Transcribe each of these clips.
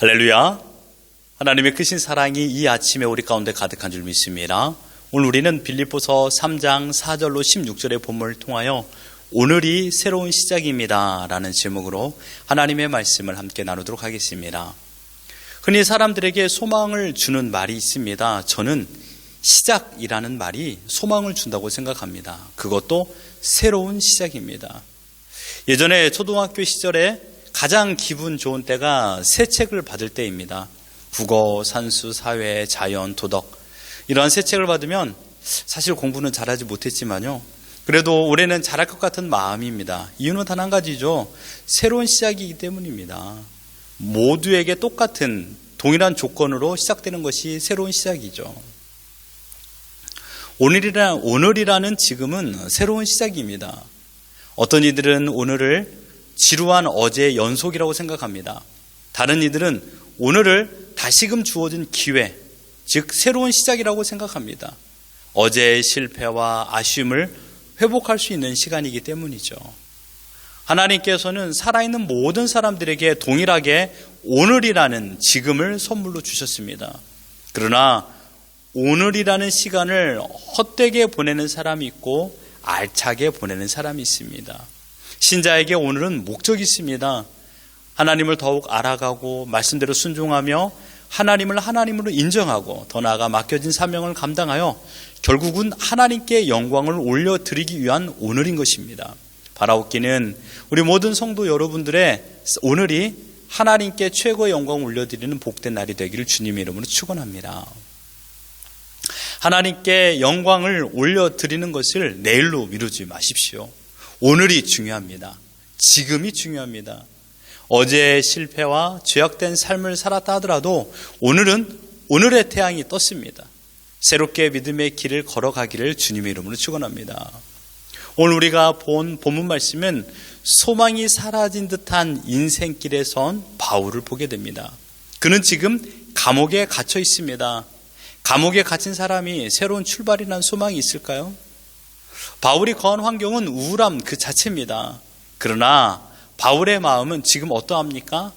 할렐루야. 하나님의 크신 사랑이 이 아침에 우리 가운데 가득한 줄 믿습니다. 오늘 우리는 빌립보서 3장 4절로 16절의 본문을 통하여 오늘이 새로운 시작입니다 라는 제목으로 하나님의 말씀을 함께 나누도록 하겠습니다. 흔히 사람들에게 소망을 주는 말이 있습니다. 저는 시작이라는 말이 소망을 준다고 생각합니다. 그것도 새로운 시작입니다. 예전에 초등학교 시절에 가장 기분 좋은 때가 새 책을 받을 때입니다. 국어, 산수, 사회, 자연, 도덕 이러한 새 책을 받으면 사실 공부는 잘하지 못했지만요. 그래도 올해는 잘할 것 같은 마음입니다. 이유는 단 한 가지죠. 새로운 시작이기 때문입니다. 모두에게 똑같은 동일한 조건으로 시작되는 것이 새로운 시작이죠. 오늘이라는 지금은 새로운 시작입니다. 어떤 이들은 오늘을 지루한 어제의 연속이라고 생각합니다. 다른 이들은 오늘을 다시금 주어진 기회, 즉 새로운 시작이라고 생각합니다. 어제의 실패와 아쉬움을 회복할 수 있는 시간이기 때문이죠. 하나님께서는 살아있는 모든 사람들에게 동일하게 오늘이라는 지금을 선물로 주셨습니다. 그러나 오늘이라는 시간을 헛되게 보내는 사람이 있고 알차게 보내는 사람이 있습니다. 신자에게 오늘은 목적이 있습니다. 하나님을 더욱 알아가고 말씀대로 순종하며 하나님을 하나님으로 인정하고 더 나아가 맡겨진 사명을 감당하여 결국은 하나님께 영광을 올려드리기 위한 오늘인 것입니다. 바라옵기는 우리 모든 성도 여러분들의 오늘이 하나님께 최고의 영광을 올려드리는 복된 날이 되기를 주님의 이름으로 축원합니다. 하나님께 영광을 올려드리는 것을 내일로 미루지 마십시오. 오늘이 중요합니다. 지금이 중요합니다. 어제의 실패와 죄악된 삶을 살았다 하더라도 오늘은 오늘의 태양이 떴습니다. 새롭게 믿음의 길을 걸어가기를 주님의 이름으로 축원합니다. 오늘 우리가 본 본문 말씀은 소망이 사라진 듯한 인생길에 선 바울을 보게 됩니다. 그는 지금 감옥에 갇혀 있습니다. 감옥에 갇힌 사람이 새로운 출발이라는 소망이 있을까요? 바울이 거한 환경은 우울함 그 자체입니다. 그러나 바울의 마음은 지금 어떠합니까?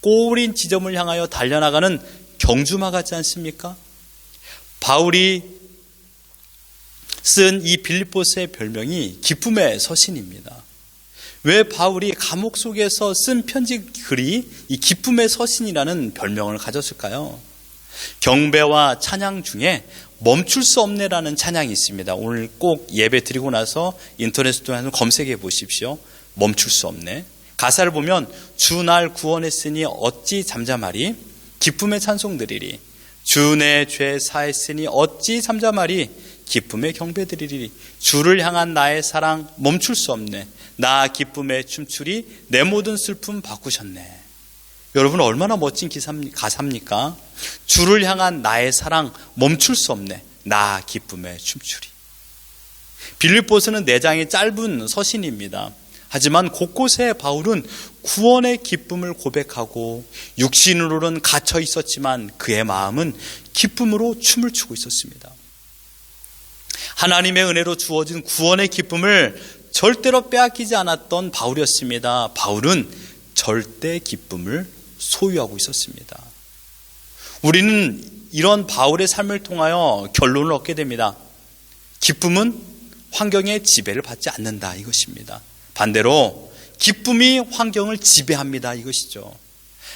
꼬린 지점을 향하여 달려나가는 경주마 같지 않습니까? 바울이 쓴 이 빌립보서의 별명이 기쁨의 서신입니다. 왜 바울이 감옥 속에서 쓴 편지 글이 이 기쁨의 서신이라는 별명을 가졌을까요? 경배와 찬양 중에 멈출 수 없네라는 찬양이 있습니다. 오늘 꼭 예배 드리고 나서 인터넷 통해서 검색해 보십시오. 멈출 수 없네. 가사를 보면 주 날 구원했으니 어찌 잠잠하리 기쁨의 찬송 드리리 주 내 죄 사했으니 어찌 잠잠하리 기쁨의 경배 드리리 주를 향한 나의 사랑 멈출 수 없네 나 기쁨에 춤추리 내 모든 슬픔 바꾸셨네. 여러분 얼마나 멋진 가사입니까? 주를 향한 나의 사랑 멈출 수 없네 나 기쁨에 춤추리. 빌립보서는 4장의 짧은 서신입니다. 하지만 곳곳에 바울은 구원의 기쁨을 고백하고 육신으로는 갇혀 있었지만 그의 마음은 기쁨으로 춤을 추고 있었습니다. 하나님의 은혜로 주어진 구원의 기쁨을 절대로 빼앗기지 않았던 바울이었습니다. 바울은 절대 기쁨을 소유하고 있었습니다. 우리는 이런 바울의 삶을 통하여 결론을 얻게 됩니다. 기쁨은 환경의 지배를 받지 않는다 이것입니다. 반대로 기쁨이 환경을 지배합니다 이것이죠.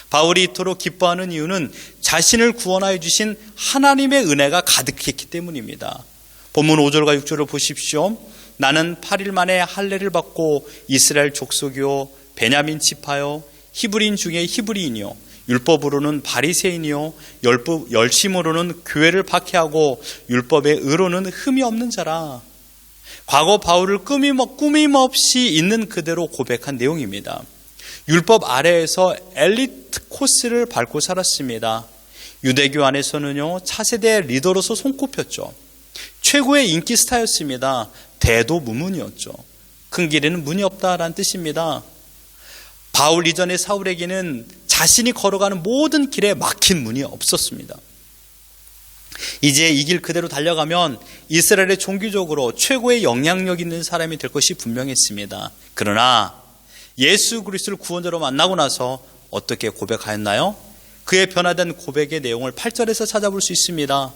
바울이 이토록 기뻐하는 이유는 자신을 구원하여 주신 하나님의 은혜가 가득했기 때문입니다. 본문 5절과 6절을 보십시오. 나는 8일 만에 할례를 받고 이스라엘 족속이요 베냐민 지파요 히브리인 중에 히브리인이요 율법으로는 바리새인이요 열심으로는 교회를 박해하고 율법의 의로는 흠이 없는 자라. 과거 바울을 꾸밈없이 있는 그대로 고백한 내용입니다. 율법 아래에서 엘리트 코스를 밟고 살았습니다. 유대교 안에서는요 차세대 리더로서 손꼽혔죠. 최고의 인기 스타였습니다. 대도무문이었죠. 큰 길에는 문이 없다라는 뜻입니다. 바울 이전의 사울에게는 자신이 걸어가는 모든 길에 막힌 문이 없었습니다. 이제 이 길 그대로 달려가면 이스라엘의 종교적으로 최고의 영향력 있는 사람이 될 것이 분명했습니다. 그러나 예수 그리스도를 구원자로 만나고 나서 어떻게 고백하였나요? 그의 변화된 고백의 내용을 8절에서 찾아볼 수 있습니다.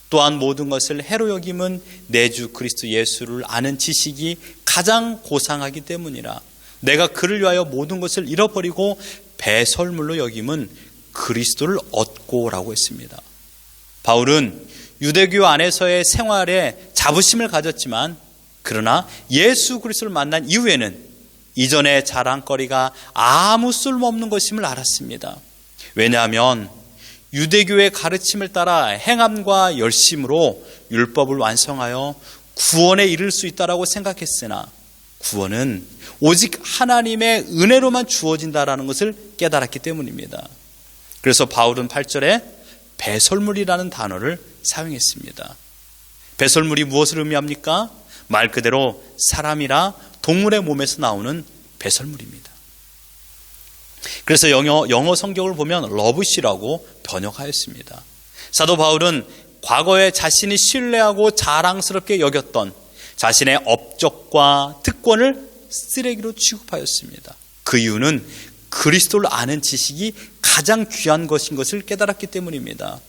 또한 모든 것을 해로 여김은 내 주 그리스도 예수를 아는 지식이 가장 고상하기 때문이라. 내가 그를 위하여 모든 것을 잃어버리고 배설물로 여김은 그리스도를 얻고라고 했습니다. 바울은 유대교 안에서의 생활에 자부심을 가졌지만 그러나 예수 그리스도를 만난 이후에는 이전의 자랑거리가 아무 쓸모없는 것임을 알았습니다. 왜냐하면 유대교의 가르침을 따라 행함과 열심으로 율법을 완성하여 구원에 이를 수 있다라고 생각했으나 구원은 오직 하나님의 은혜로만 주어진다라는 것을 깨달았기 때문입니다. 그래서 바울은 8절에 배설물이라는 단어를 사용했습니다. 배설물이 무엇을 의미합니까? 말 그대로 사람이나 동물의 몸에서 나오는 배설물입니다. 그래서 영어 성경을 보면 러브시라고 번역하였습니다. 사도 바울은 과거에 자신이 신뢰하고 자랑스럽게 여겼던 자신의 업적과 특권을 쓰레기로 취급하였습니다. 그 이유는 그리스도를 아는 지식이 가장 귀한 것인 것을 깨달았기 때문입니다.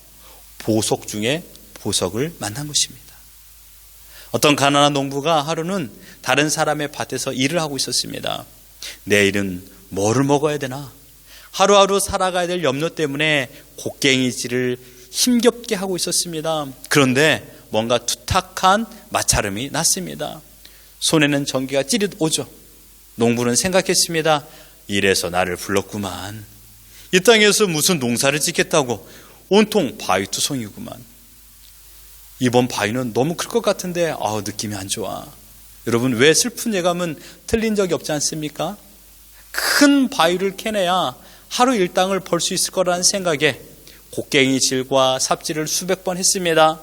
보석 중에 보석을 만난 것입니다. 어떤 가난한 농부가 하루는 다른 사람의 밭에서 일을 하고 있었습니다. 내일은 뭐를 먹어야 되나? 하루하루 살아가야 될 염려 때문에 곡괭이질을 힘겹게 하고 있었습니다. 그런데 뭔가 투탁한 마찰음이 났습니다. 손에는 전기가 찌릿 오죠. 농부는 생각했습니다. 이래서 나를 불렀구만. 이 땅에서 무슨 농사를 짓겠다고 온통 바위투성이구만. 이번 바위는 너무 클 것 같은데 느낌이 안 좋아. 여러분, 왜 슬픈 예감은 틀린 적이 없지 않습니까? 큰 바위를 캐내야 하루 일당을 벌 수 있을 거라는 생각에 곡괭이질과 삽질을 수백 번 했습니다.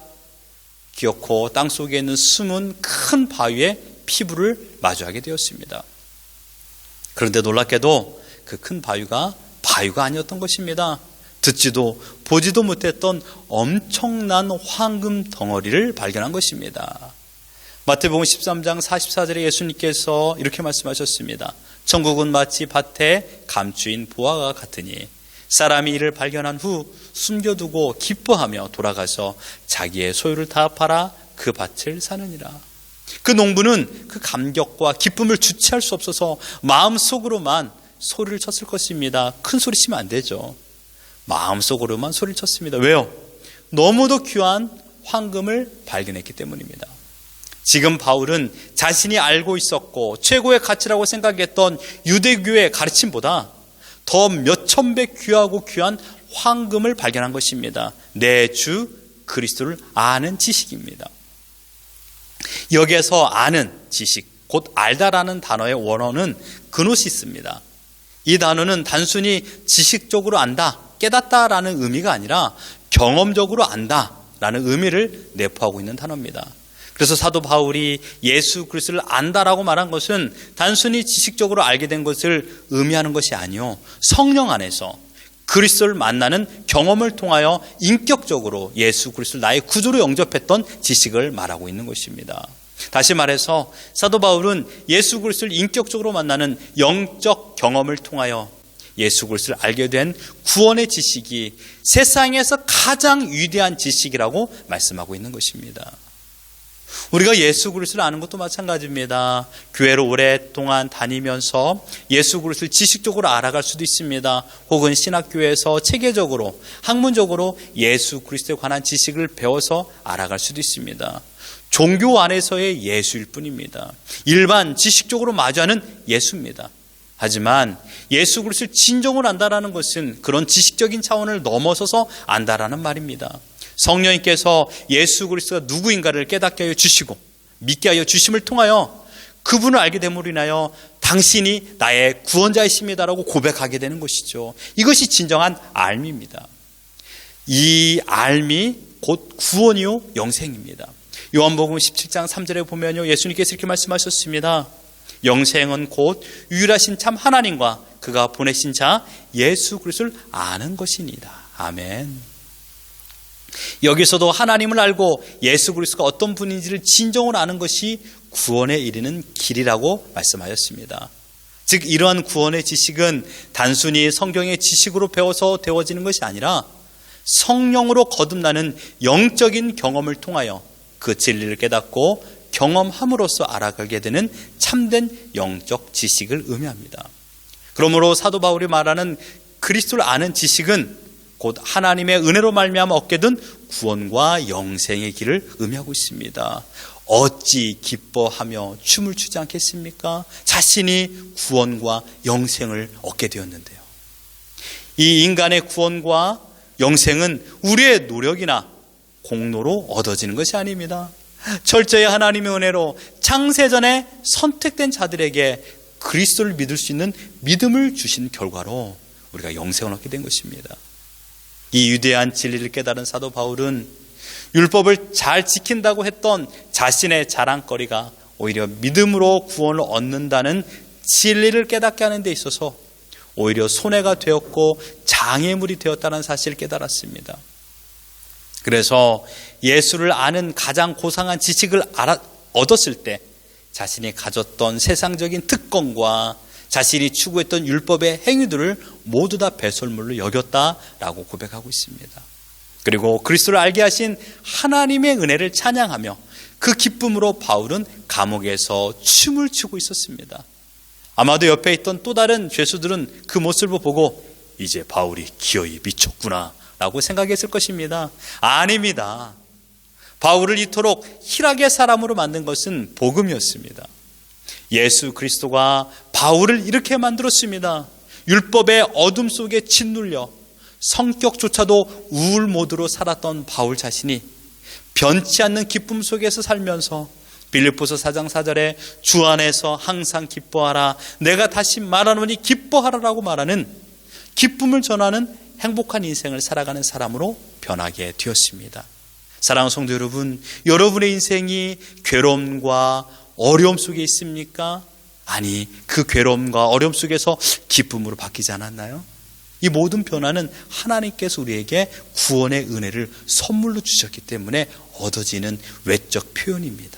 기어코 땅속에 있는 숨은 큰 바위에 피부를 마주하게 되었습니다. 그런데 놀랍게도 그 큰 바위가 아니었던 것입니다. 듣지도 보지도 못했던 엄청난 황금 덩어리를 발견한 것입니다. 마태복음 13장 44절에 예수님께서 이렇게 말씀하셨습니다. 천국은 마치 밭에 감추인 보화가 같으니 사람이 이를 발견한 후 숨겨두고 기뻐하며 돌아가서 자기의 소유를 다 팔아 그 밭을 사느니라. 그 농부는 그 감격과 기쁨을 주체할 수 없어서 마음속으로만 소리를 쳤을 것입니다. 큰 소리 치면 안 되죠. 마음속으로만 소리를 쳤습니다. 왜요? 너무도 귀한 황금을 발견했기 때문입니다. 지금 바울은 자신이 알고 있었고 최고의 가치라고 생각했던 유대교의 가르침보다 더 몇천 배 귀하고 귀한 황금을 발견한 것입니다. 내 주 그리스도를 아는 지식입니다. 여기에서 아는 지식, 곧 알다라는 단어의 원어는 그노시스입니다. 이 단어는 단순히 지식적으로 안다, 깨닫다라는 의미가 아니라 경험적으로 안다라는 의미를 내포하고 있는 단어입니다. 그래서 사도 바울이 예수 그리스도를 안다라고 말한 것은 단순히 지식적으로 알게 된 것을 의미하는 것이 아니요, 성령 안에서 그리스도를 만나는 경험을 통하여 인격적으로 예수 그리스도를 나의 구주로 영접했던 지식을 말하고 있는 것입니다. 다시 말해서 사도 바울은 예수 그리스도를 인격적으로 만나는 영적 경험을 통하여 예수 그리스도를 알게 된 구원의 지식이 세상에서 가장 위대한 지식이라고 말씀하고 있는 것입니다. 우리가 예수 그리스도를 아는 것도 마찬가지입니다. 교회로 오랫동안 다니면서 예수 그리스도를 지식적으로 알아갈 수도 있습니다. 혹은 신학교에서 체계적으로, 학문적으로 예수 그리스도에 관한 지식을 배워서 알아갈 수도 있습니다. 종교 안에서의 예수일 뿐입니다. 일반 지식적으로 마주하는 예수입니다. 하지만 예수 그리스도를 진정으로 안다라는 것은 그런 지식적인 차원을 넘어서서 안다라는 말입니다. 성령님께서 예수 그리스도가 누구인가를 깨닫게 하여 주시고 믿게 하여 주심을 통하여 그분을 알게 됨으로 인하여 당신이 나의 구원자이십니다라고 고백하게 되는 것이죠. 이것이 진정한 알미입니다. 이 알미 곧 구원이요 영생입니다. 요한복음 17장 3절에 보면요, 예수님께서 이렇게 말씀하셨습니다. 영생은 곧 유일하신 참 하나님과 그가 보내신 자 예수 그리스도를 아는 것이니이다. 아멘. 여기서도 하나님을 알고 예수 그리스도가 어떤 분인지를 진정으로 아는 것이 구원에 이르는 길이라고 말씀하였습니다. 즉 이러한 구원의 지식은 단순히 성경의 지식으로 배워서 되어지는 것이 아니라 성령으로 거듭나는 영적인 경험을 통하여 그 진리를 깨닫고 경험함으로써 알아가게 되는 참된 영적 지식을 의미합니다. 그러므로 사도 바울이 말하는 그리스도를 아는 지식은 곧 하나님의 은혜로 말미암아 얻게 된 구원과 영생의 길을 의미하고 있습니다. 어찌 기뻐하며 춤을 추지 않겠습니까? 자신이 구원과 영생을 얻게 되었는데요. 이 인간의 구원과 영생은 우리의 노력이나 공로로 얻어지는 것이 아닙니다. 철저히 하나님의 은혜로 창세전에 선택된 자들에게 그리스도를 믿을 수 있는 믿음을 주신 결과로 우리가 영생을 얻게 된 것입니다. 이 위대한 진리를 깨달은 사도 바울은 율법을 잘 지킨다고 했던 자신의 자랑거리가 오히려 믿음으로 구원을 얻는다는 진리를 깨닫게 하는 데 있어서 오히려 손해가 되었고 장애물이 되었다는 사실을 깨달았습니다. 그래서 예수를 아는 가장 고상한 지식을 얻었을 때 자신이 가졌던 세상적인 특권과 자신이 추구했던 율법의 행위들을 모두 다 배설물로 여겼다라고 고백하고 있습니다. 그리고 그리스도를 알게 하신 하나님의 은혜를 찬양하며 그 기쁨으로 바울은 감옥에서 춤을 추고 있었습니다. 아마도 옆에 있던 또 다른 죄수들은 그 모습을 보고 이제 바울이 기어이 미쳤구나 라고 생각했을 것입니다. 아닙니다. 바울을 이토록 희락의 사람으로 만든 것은 복음이었습니다. 예수 그리스도가 바울을 이렇게 만들었습니다. 율법의 어둠 속에 짓눌려 성격조차도 우울 모드로 살았던 바울 자신이 변치 않는 기쁨 속에서 살면서 빌립보서 4장 4절에 주 안에서 항상 기뻐하라, 내가 다시 말하노니 기뻐하라라고 말하는 기쁨을 전하는 행복한 인생을 살아가는 사람으로 변하게 되었습니다. 사랑하는 성도 여러분, 여러분의 인생이 괴로움과 어려움 속에 있습니까? 아니, 그 괴로움과 어려움 속에서 기쁨으로 바뀌지 않았나요? 이 모든 변화는 하나님께서 우리에게 구원의 은혜를 선물로 주셨기 때문에 얻어지는 외적 표현입니다.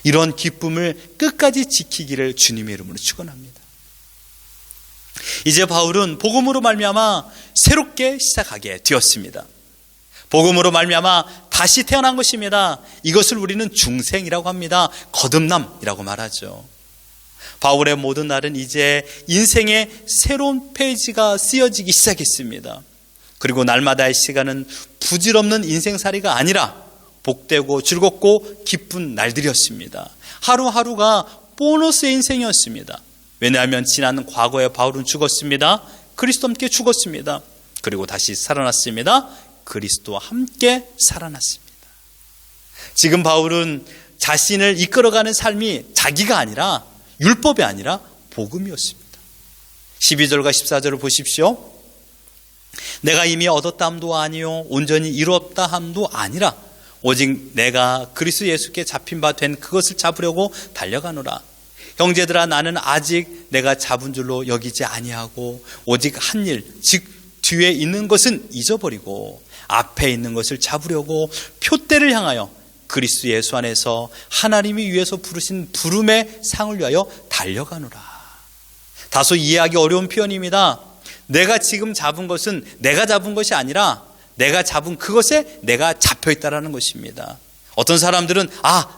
이런 기쁨을 끝까지 지키기를 주님의 이름으로 축원합니다. 이제 바울은 복음으로 말미암아 새롭게 시작하게 되었습니다. 복음으로 말미암아 다시 태어난 것입니다. 이것을 우리는 중생이라고 합니다. 거듭남이라고 말하죠. 바울의 모든 날은 이제 인생의 새로운 페이지가 쓰여지기 시작했습니다. 그리고 날마다의 시간은 부질없는 인생살이가 아니라 복되고 즐겁고 기쁜 날들이었습니다. 하루하루가 보너스의 인생이었습니다. 왜냐하면 지난 과거에 바울은 죽었습니다. 그리스도와 함께 죽었습니다. 그리고 다시 살아났습니다. 그리스도와 함께 살아났습니다. 지금 바울은 자신을 이끌어가는 삶이 자기가 아니라 율법이 아니라 복음이었습니다. 12절과 14절을 보십시오. 내가 이미 얻었다 함도 아니요 온전히 이루었다 함도 아니라 오직 내가 그리스도 예수께 잡힌 바 된 그것을 잡으려고 달려가노라. 형제들아, 나는 아직 내가 잡은 줄로 여기지 아니하고 오직 한 일, 즉 뒤에 있는 것은 잊어버리고 앞에 있는 것을 잡으려고 표대를 향하여 그리스도 예수 안에서 하나님이 위에서 부르신 부름의 상을 위하여 달려가노라. 다소 이해하기 어려운 표현입니다. 내가 지금 잡은 것은 내가 잡은 것이 아니라 내가 잡은 그것에 내가 잡혀있다라는 것입니다. 어떤 사람들은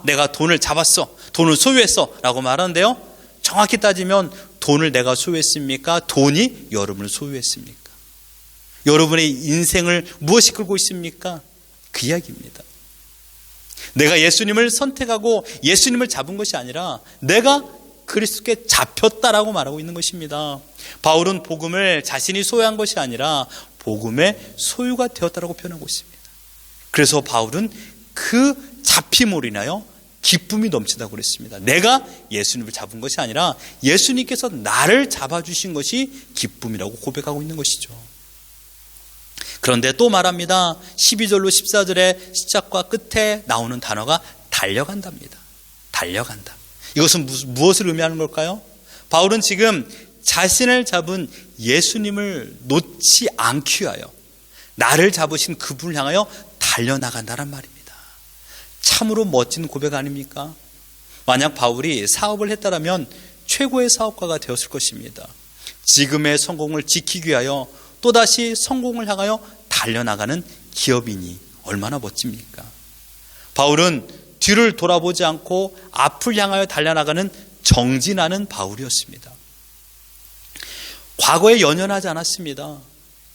내가 돈을 잡았어, 돈을 소유했어 라고 말하는데요, 정확히 따지면 돈을 내가 소유했습니까? 돈이 여러분을 소유했습니까? 여러분의 인생을 무엇이 끌고 있습니까? 그 이야기입니다. 내가 예수님을 선택하고 예수님을 잡은 것이 아니라 내가 그리스도께 잡혔다라고 말하고 있는 것입니다. 바울은 복음을 자신이 소유한 것이 아니라 복음의 소유가 되었다라고 표현하고 있습니다. 그래서 바울은 그 잡힘으로 인하여 기쁨이 넘친다고 그랬습니다. 내가 예수님을 잡은 것이 아니라 예수님께서 나를 잡아주신 것이 기쁨이라고 고백하고 있는 것이죠. 그런데 또 말합니다. 12절로 14절의 시작과 끝에 나오는 단어가 달려간답니다. 달려간다. 이것은 무엇을 의미하는 걸까요? 바울은 지금 자신을 잡은 예수님을 놓지 않기 위하여 나를 잡으신 그분을 향하여 달려나간다는 말입니다. 참으로 멋진 고백 아닙니까? 만약 바울이 사업을 했다라면 최고의 사업가가 되었을 것입니다. 지금의 성공을 지키기 위하여 또다시 성공을 향하여 달려나가는 기업인이 얼마나 멋집니까? 바울은 뒤를 돌아보지 않고 앞을 향하여 달려나가는 정진하는 바울이었습니다. 과거에 연연하지 않았습니다.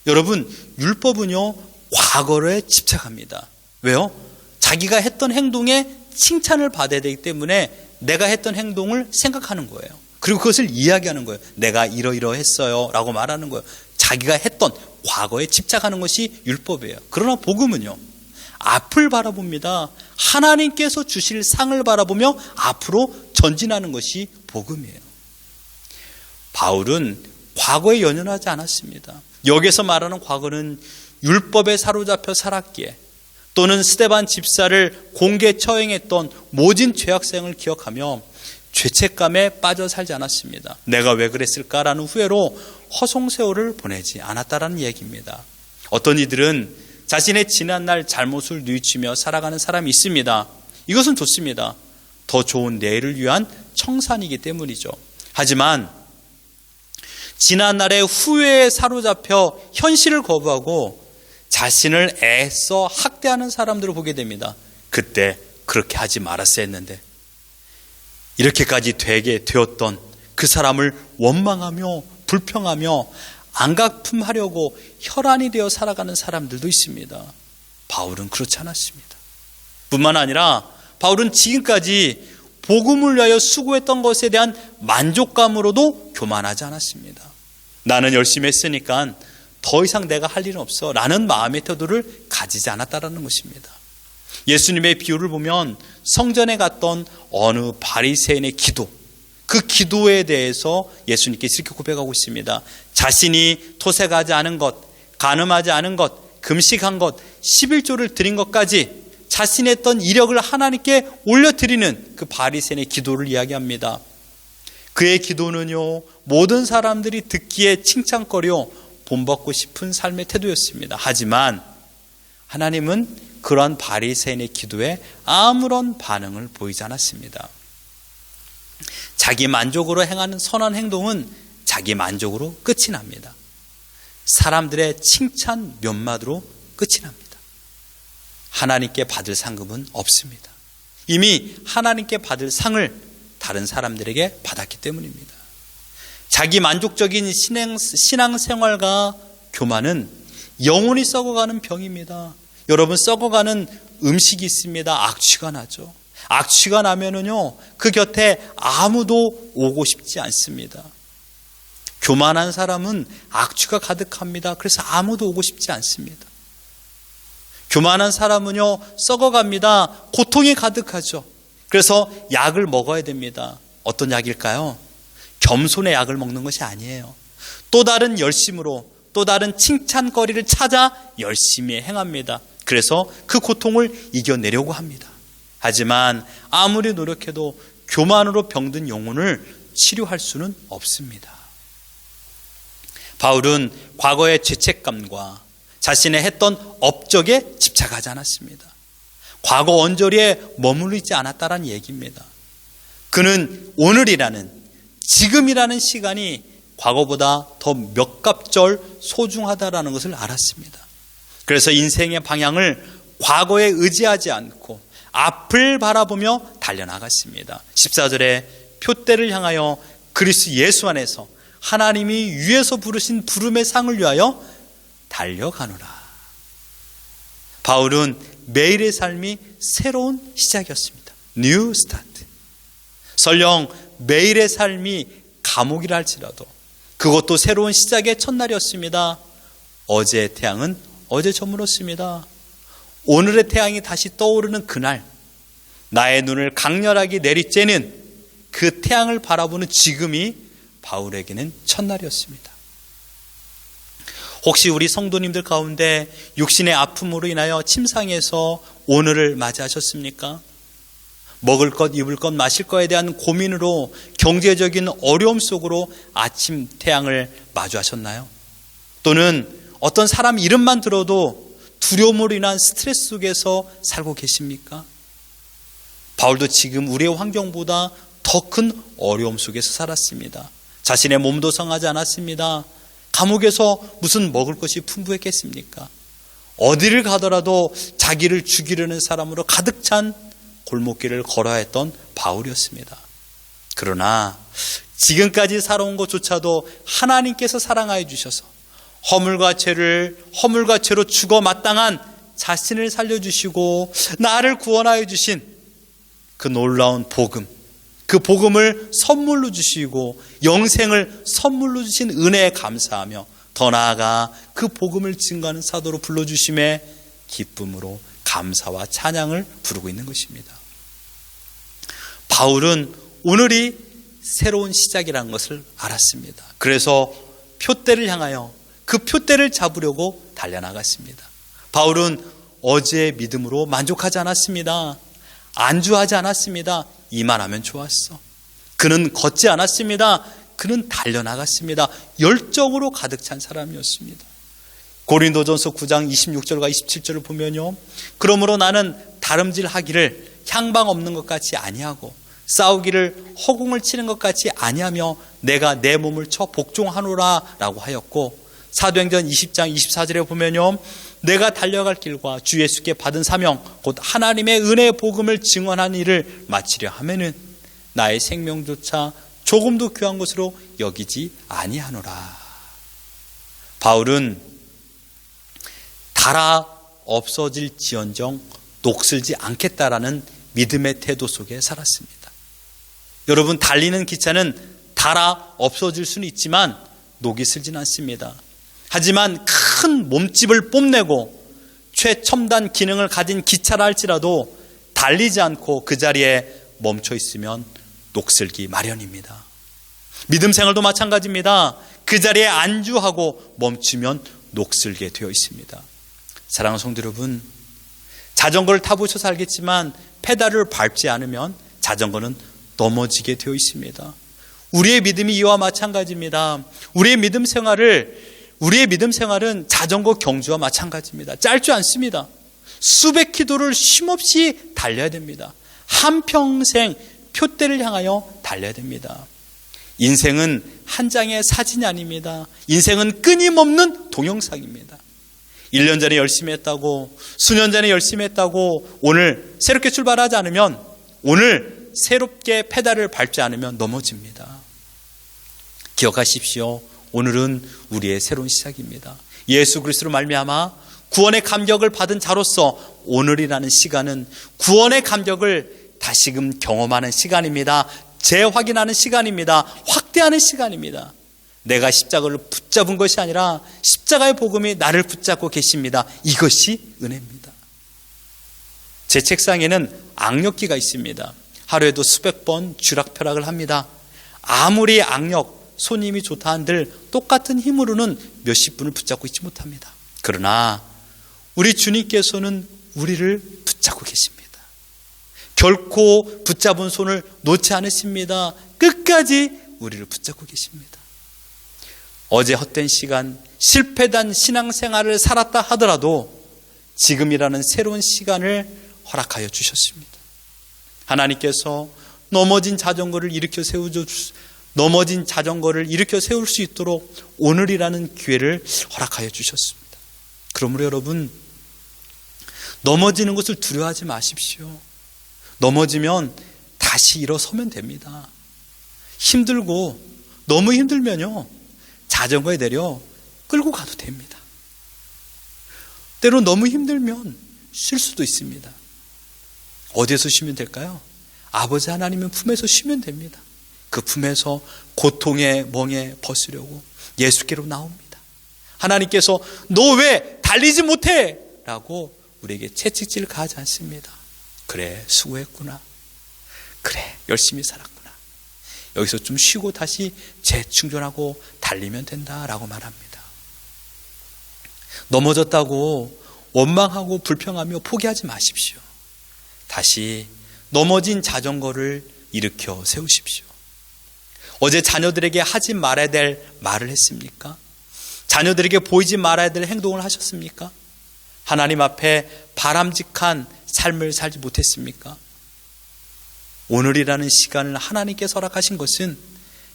여러분, 율법은요, 과거에 집착합니다. 왜요? 자기가 했던 행동에 칭찬을 받아야 되기 때문에 내가 했던 행동을 생각하는 거예요. 그리고 그것을 이야기하는 거예요. 내가 이러이러했어요 라고 말하는 거예요. 자기가 했던 과거에 집착하는 것이 율법이에요. 그러나 복음은요, 앞을 바라봅니다. 하나님께서 주실 상을 바라보며 앞으로 전진하는 것이 복음이에요. 바울은 과거에 연연하지 않았습니다. 여기서 말하는 과거는 율법에 사로잡혀 살았기에 또는 스데반 집사를 공개 처형했던 모진 죄학생을 기억하며 죄책감에 빠져 살지 않았습니다. 내가 왜 그랬을까라는 후회로 허송세월을 보내지 않았다라는 얘기입니다. 어떤 이들은 자신의 지난날 잘못을 뉘우치며 살아가는 사람이 있습니다. 이것은 좋습니다. 더 좋은 내일을 위한 청산이기 때문이죠. 하지만 지난날의 후회에 사로잡혀 현실을 거부하고 자신을 애써 학대하는 사람들을 보게 됩니다. 그때 그렇게 하지 말았어야 했는데, 이렇게까지 되게 되었던 그 사람을 원망하며 불평하며 안갚음하려고 혈안이 되어 살아가는 사람들도 있습니다. 바울은 그렇지 않았습니다. 뿐만 아니라 바울은 지금까지 복음을 위하여 수고했던 것에 대한 만족감으로도 교만하지 않았습니다. 나는 열심히 했으니까 더 이상 내가 할 일은 없어 라는 마음의 태도를 가지지 않았다는 것입니다. 예수님의 비유를 보면 성전에 갔던 어느 바리새인의 기도, 그 기도에 대해서 예수님께서 이렇게 고백하고 있습니다. 자신이 토색하지 않은 것, 간음하지 않은 것, 금식한 것, 11조를 드린 것까지 자신이 했던 이력을 하나님께 올려드리는 그 바리새인의 기도를 이야기합니다. 그의 기도는요, 모든 사람들이 듣기에 칭찬거려 본받고 싶은 삶의 태도였습니다. 하지만 하나님은 그러한 바리새인의 기도에 아무런 반응을 보이지 않았습니다. 자기 만족으로 행하는 선한 행동은 자기 만족으로 끝이 납니다. 사람들의 칭찬 몇 마디로 끝이 납니다. 하나님께 받을 상급은 없습니다. 이미 하나님께 받을 상을 다른 사람들에게 받았기 때문입니다. 자기 만족적인 신앙생활과 교만은 영혼이 썩어가는 병입니다. 여러분, 썩어가는 음식이 있습니다. 악취가 나죠. 악취가 나면은요, 그 곁에 아무도 오고 싶지 않습니다. 교만한 사람은 악취가 가득합니다. 그래서 아무도 오고 싶지 않습니다. 교만한 사람은요, 썩어갑니다. 고통이 가득하죠. 그래서 약을 먹어야 됩니다. 어떤 약일까요? 겸손의 약을 먹는 것이 아니에요. 또 다른 열심으로, 또 다른 칭찬거리를 찾아 열심히 행합니다. 그래서 그 고통을 이겨내려고 합니다. 하지만 아무리 노력해도 교만으로 병든 영혼을 치료할 수는 없습니다. 바울은 과거의 죄책감과 자신의 했던 업적에 집착하지 않았습니다. 과거 언저리에 머무르지 않았다는 얘기입니다. 그는 오늘이라는, 지금이라는 시간이 과거보다 더 몇 갑절 소중하다라는 것을 알았습니다. 그래서 인생의 방향을 과거에 의지하지 않고 앞을 바라보며 달려나갔습니다. 14절에 표대를 향하여 그리스도 예수 안에서 하나님이 위에서 부르신 부름의 상을 위하여 달려가노라. 바울은 매일의 삶이 새로운 시작이었습니다. New start. 설령 매일의 삶이 감옥이라 할지라도 그것도 새로운 시작의 첫날이었습니다. 어제의 태양은 어제 저물었습니다. 오늘의 태양이 다시 떠오르는 그날, 나의 눈을 강렬하게 내리쬐는 그 태양을 바라보는 지금이 바울에게는 첫날이었습니다. 혹시 우리 성도님들 가운데 육신의 아픔으로 인하여 침상에서 오늘을 맞이하셨습니까? 먹을 것, 입을 것, 마실 것에 대한 고민으로 경제적인 어려움 속으로 아침 태양을 마주하셨나요? 또는 어떤 사람 이름만 들어도 두려움으로 인한 스트레스 속에서 살고 계십니까? 바울도 지금 우리의 환경보다 더 큰 어려움 속에서 살았습니다. 자신의 몸도 성하지 않았습니다. 감옥에서 무슨 먹을 것이 풍부했겠습니까? 어디를 가더라도 자기를 죽이려는 사람으로 가득 찬 골목길을 걸어야 했던 바울이었습니다. 그러나 지금까지 살아온 것조차도 하나님께서 사랑하여 주셔서 허물과 죄로 죽어 마땅한 자신을 살려주시고 나를 구원하여 주신 그 놀라운 복음, 그 복음을 선물로 주시고 영생을 선물로 주신 은혜에 감사하며 더 나아가 그 복음을 증거하는 사도로 불러주심에 기쁨으로 감사와 찬양을 부르고 있는 것입니다. 바울은 오늘이 새로운 시작이라는 것을 알았습니다. 그래서 표대를 향하여 그 표대를 잡으려고 달려나갔습니다. 바울은 어제의 믿음으로 만족하지 않았습니다. 안주하지 않았습니다. 이만하면 좋았어. 그는 걷지 않았습니다. 그는 달려나갔습니다. 열정으로 가득 찬 사람이었습니다. 고린도전서 9장 26절과 27절을 보면요, 그러므로 나는 다름질하기를 향방 없는 것 같이 아니하고 싸우기를 허공을 치는 것 같이 아니하며 내가 내 몸을 쳐 복종하노라 라고 하였고, 사도행전 20장 24절에 보면요, 내가 달려갈 길과 주 예수께 받은 사명 곧 하나님의 은혜의 복음을 증언하는 일을 마치려 하면은 나의 생명조차 조금도 귀한 것으로 여기지 아니하노라. 바울은 달아 없어질지언정 녹슬지 않겠다라는 믿음의 태도 속에 살았습니다. 여러분, 달리는 기차는 달아 없어질 수는 있지만 녹이 슬진 않습니다. 하지만 큰 몸집을 뽐내고 최첨단 기능을 가진 기차라 할지라도 달리지 않고 그 자리에 멈춰 있으면 녹슬기 마련입니다. 믿음 생활도 마찬가지입니다. 그 자리에 안주하고 멈추면 녹슬게 되어 있습니다. 사랑하는 성도 여러분, 자전거를 타보셔서 알겠지만 페달을 밟지 않으면 자전거는 넘어지게 되어 있습니다. 우리의 믿음이 이와 마찬가지입니다. 우리의 믿음 생활은 자전거 경주와 마찬가지입니다. 짧지 않습니다. 수백 킬로를 쉼없이 달려야 됩니다. 한평생 표대를 향하여 달려야 됩니다. 인생은 한 장의 사진이 아닙니다. 인생은 끊임없는 동영상입니다. 1년 전에 열심히 했다고, 수년 전에 열심히 했다고 오늘 새롭게 출발하지 않으면, 오늘 새롭게 페달을 밟지 않으면 넘어집니다. 기억하십시오. 오늘은 우리의 새로운 시작입니다. 예수 그리스도로 말미암아 구원의 감격을 받은 자로서 오늘이라는 시간은 구원의 감격을 다시금 경험하는 시간입니다. 재확인하는 시간입니다. 확대하는 시간입니다. 내가 십자가를 붙잡은 것이 아니라 십자가의 복음이 나를 붙잡고 계십니다. 이것이 은혜입니다. 제 책상에는 악력기가 있습니다. 하루에도 수백 번 쥐락펴락을 합니다. 아무리 악력, 손님이 좋다 한들 똑같은 힘으로는 몇십 분을 붙잡고 있지 못합니다. 그러나 우리 주님께서는 우리를 붙잡고 계십니다. 결코 붙잡은 손을 놓지 않으십니다. 끝까지 우리를 붙잡고 계십니다. 어제 헛된 시간, 실패된 신앙생활을 살았다 하더라도 지금이라는 새로운 시간을 허락하여 주셨습니다. 하나님께서 넘어진 자전거를 일으켜 세울 수 있도록 오늘이라는 기회를 허락하여 주셨습니다. 그러므로 여러분, 넘어지는 것을 두려워하지 마십시오. 넘어지면 다시 일어서면 됩니다. 힘들고 너무 힘들면요, 자전거에 내려 끌고 가도 됩니다. 때로 너무 힘들면 쉴 수도 있습니다. 어디에서 쉬면 될까요? 아버지 하나님의 품에서 쉬면 됩니다. 그 품에서 고통의 멍에 벗으려고 예수께로 나옵니다. 하나님께서 너 왜 달리지 못해? 라고 우리에게 채찍질 가하지 않습니다. 그래, 수고했구나. 그래, 열심히 살았구나. 여기서 좀 쉬고 다시 재충전하고 달리면 된다라고 말합니다. 넘어졌다고 원망하고 불평하며 포기하지 마십시오. 다시 넘어진 자전거를 일으켜 세우십시오. 어제 자녀들에게 하지 말아야 될 말을 했습니까? 자녀들에게 보이지 말아야 될 행동을 하셨습니까? 하나님 앞에 바람직한 삶을 살지 못했습니까? 오늘이라는 시간을 하나님께서 허락하신 것은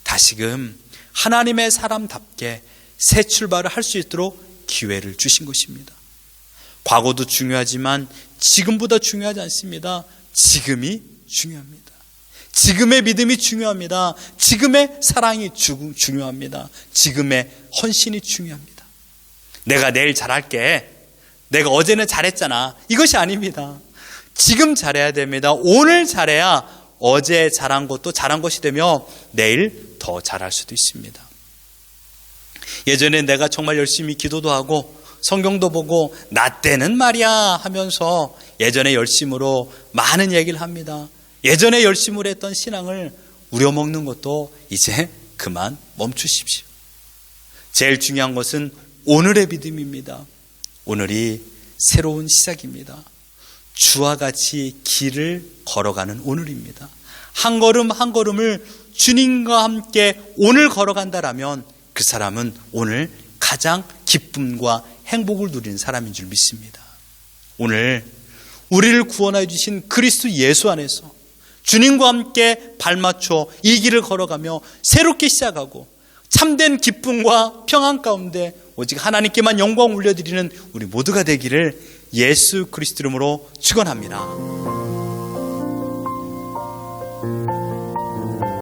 다시금 하나님의 사람답게 새 출발을 할 수 있도록 기회를 주신 것입니다. 과거도 중요하지만 지금보다 중요하지 않습니다. 지금이 중요합니다. 지금의 믿음이 중요합니다. 지금의 사랑이 중요합니다. 지금의 헌신이 중요합니다. 내가 내일 잘할게. 내가 어제는 잘했잖아. 이것이 아닙니다. 지금 잘해야 됩니다. 오늘 잘해야 어제 잘한 것도 잘한 것이 되며 내일 더 잘할 수도 있습니다. 예전에 내가 정말 열심히 기도도 하고 성경도 보고 나 때는 말이야 하면서 예전에 열심으로 많은 얘기를 합니다. 예전에 열심으로 했던 신앙을 우려먹는 것도 이제 그만 멈추십시오. 제일 중요한 것은 오늘의 믿음입니다. 오늘이 새로운 시작입니다. 주와 같이 길을 걸어가는 오늘입니다. 한 걸음 한 걸음을 주님과 함께 오늘 걸어간다라면 그 사람은 오늘 가장 기쁨과 행복을 누리는 사람인 줄 믿습니다. 오늘 우리를 구원하여 주신 그리스도 예수 안에서 주님과 함께 발맞춰 이 길을 걸어가며 새롭게 시작하고 참된 기쁨과 평안 가운데 오직 하나님께만 영광 올려드리는 우리 모두가 되기를 예수 그리스도 이름으로 축원합니다.